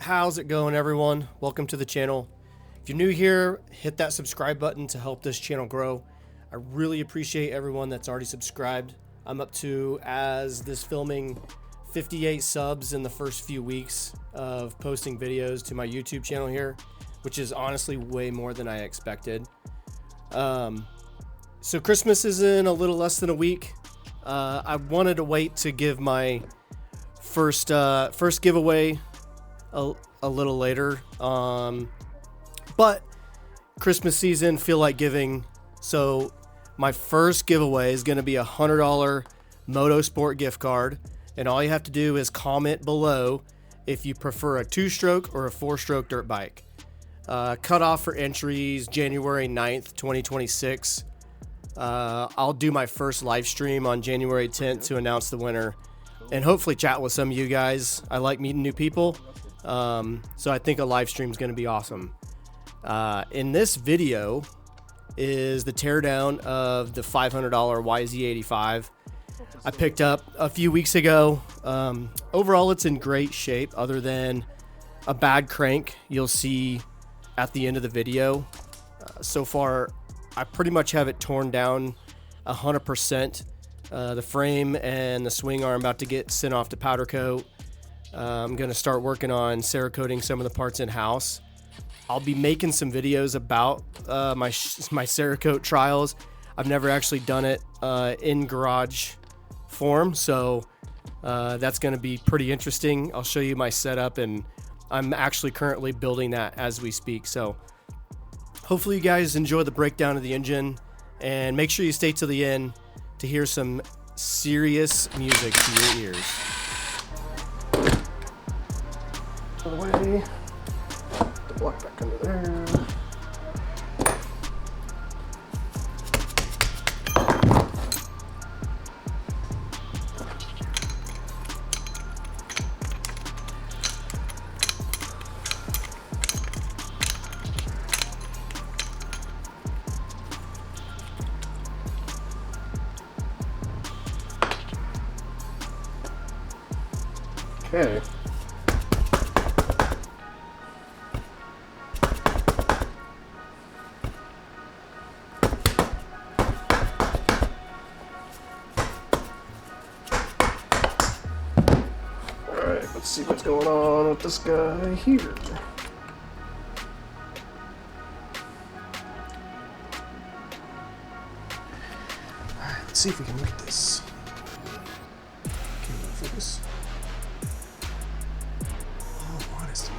How's it going, everyone? Welcome to the channel. If you're new here, hit that subscribe button to help this channel grow. I really appreciate everyone that's already subscribed. I'm up to, as this filming, 58 subs in the first few weeks of posting videos to my YouTube channel here, which is honestly way more than I expected. So Christmas is in a little less than a week. I wanted to wait to give my first giveaway a little later, but Christmas season, feel like giving, so my first giveaway is going to be a $100 Motorsport gift card, and all you have to do is comment below if you prefer a 2-stroke or a 4-stroke dirt bike. Cutoff for entries January 9th 2026. I'll do my first live stream on January 10th to announce the winner and hopefully chat with some of you guys. I like meeting new people. So I think a live stream is going to be awesome. In this video is the teardown of the $500 YZ85 I picked up a few weeks ago. Overall, it's in great shape other than a bad crank you'll see at the end of the video. So far, I pretty much have it torn down 100%. The frame and the swing arm about to get sent off to powder coat. I'm going to start working on Cerakoting some of the parts in-house. I'll be making some videos about my Cerakote trials. I've never actually done it in garage form, so that's going to be pretty interesting. I'll show you my setup, and I'm actually currently building that as we speak. So hopefully you guys enjoy the breakdown of the engine, and make sure you stay to the end to hear some serious music to your ears. Away. The block back under there. Okay. Let's see what's going on with this guy here. Alright, let's see if we can look at this. Can we focus? Oh, honestly.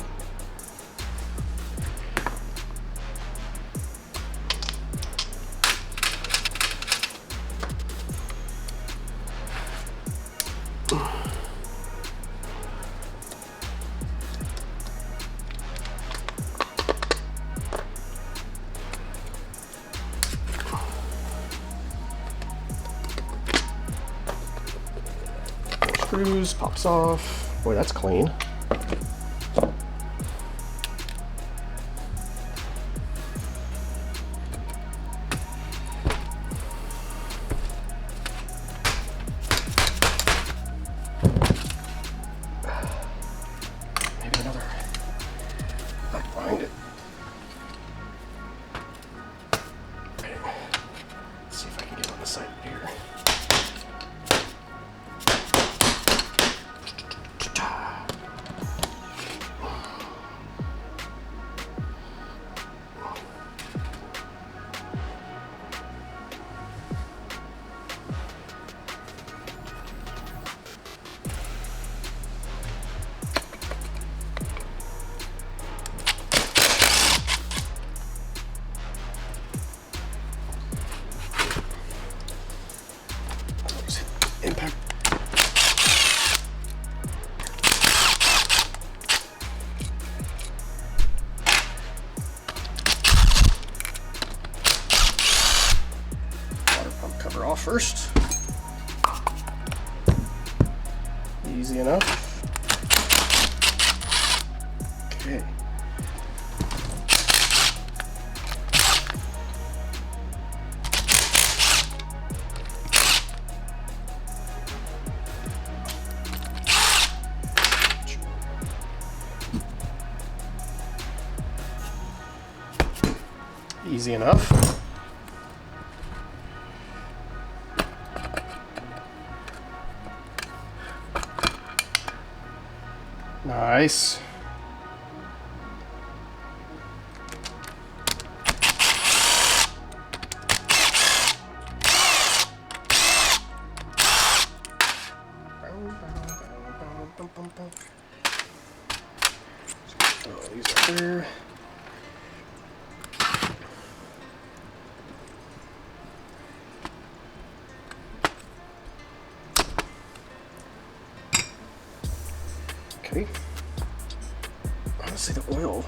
Screws, pops off. Boy, that's clean. Maybe another back behind it. Okay. Let's see if I can get on the side here. Impact. Water pump cover off first. Easy enough. Okay. Easy enough. Nice. Oh, these are there. Okay. Honestly, the oil.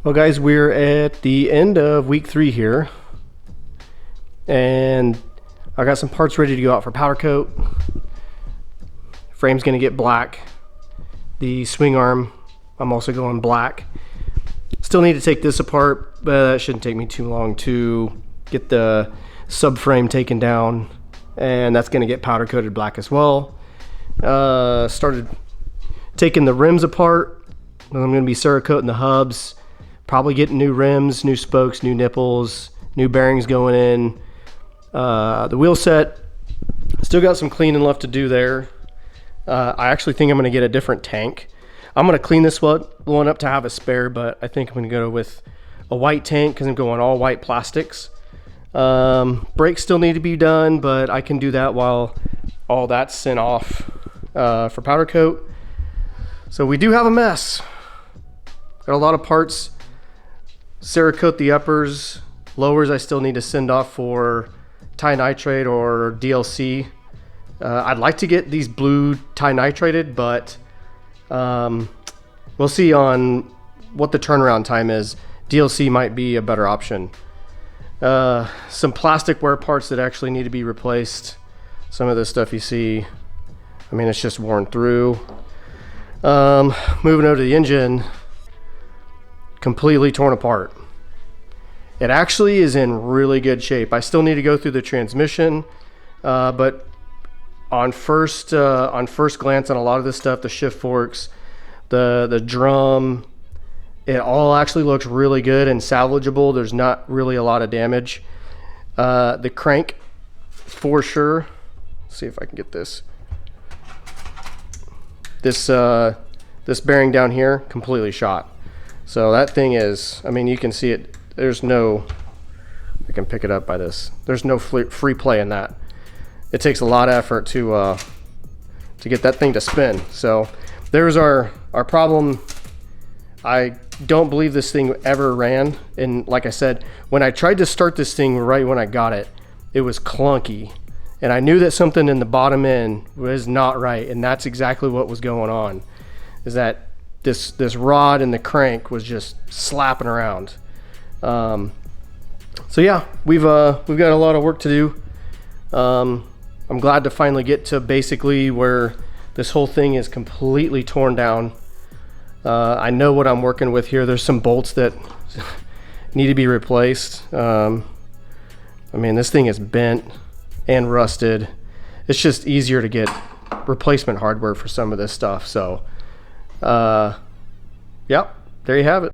Well guys, we're at the end of week 3 here, and I got some parts ready to go out for powder coat. Frame's gonna get black. The swing arm, I'm also going black. Still need to take this apart, but that shouldn't take me too long to get the subframe taken down, and that's gonna get powder coated black as well. Started taking the rims apart. I'm gonna be Cerakoting the hubs. Probably getting new rims, new spokes, new nipples, new bearings going in. The wheel set, still got some cleaning left to do there. I actually think I'm gonna get a different tank. I'm gonna clean this one up to have a spare, but I think I'm gonna go with a white tank because I'm going all white plastics. Brakes still need to be done, but I can do that while all that's sent off for powder coat. So we do have a mess. Got a lot of parts. Cerakote the uppers, lowers I still need to send off for Ti-nitrate or DLC. I'd like to get these blue Ti-nitrated, but we'll see on what the turnaround time is. DLC might be a better option. Some plastic wear parts that actually need to be replaced. Some of this stuff you see, I mean, it's just worn through. Moving over to the engine, completely torn apart. It actually is in really good shape. I still need to go through the transmission, but on first glance on a lot of this stuff, the shift forks, the drum, it all actually looks really good and salvageable. There's not really a lot of damage. The crank, for sure. Let's see if I can get this. This bearing down here, completely shot. So that thing is, I mean, you can see it, there's no, I can pick it up by this. There's no free play in that. It takes a lot of effort to get that thing to spin. So there's our problem. I don't believe this thing ever ran. And like I said, when I tried to start this thing right when I got it, it was clunky. And I knew that something in the bottom end was not right. And that's exactly what was going on, is that this rod and the crank was just slapping around. So yeah, we've got a lot of work to do. I'm glad to finally get to basically where this whole thing is completely torn down. I know what I'm working with here. There's some bolts that need to be replaced. I mean, this thing is bent and rusted. It's just easier to get replacement hardware for some of this stuff. So yep, there you have it.